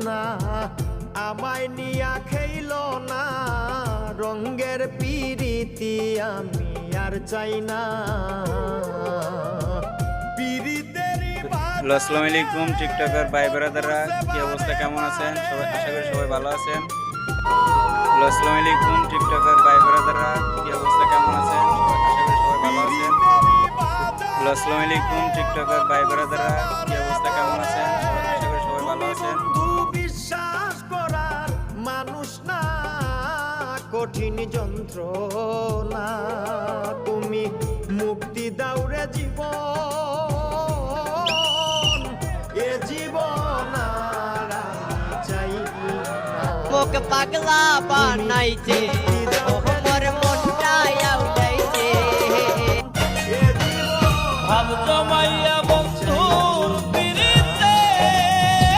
না আমায় নিয়া খেইল না রঙ্গের পিরিতি আমি আর চাই না আসসালামু আলাইকুম টিকটকার ভাই ব্রাদাররা, কি অবস্থা, কেমন আছেন সবাই? আশা করি সবাই ভালো আছেন। আসসালামু আলাইকুম টিকটকার ভাই ব্রাদাররা, কি অবস্থা, কেমন আছেন সবাই? আশা করি সবাই ভালো আছেন। আসসালামু আলাইকুম টিকটকার ভাই ব্রাদাররা, কি অবস্থা, কেমন আছেন সবাই? আশা করি সবাই ভালো আছেন। বিশ্বাস করার মানুষ না কঠিন যন্ত্রণা তুমি মুক্তি দাও রে জীবন এ জীবন আর আমি চাই না মোক পাগলা বানাইছে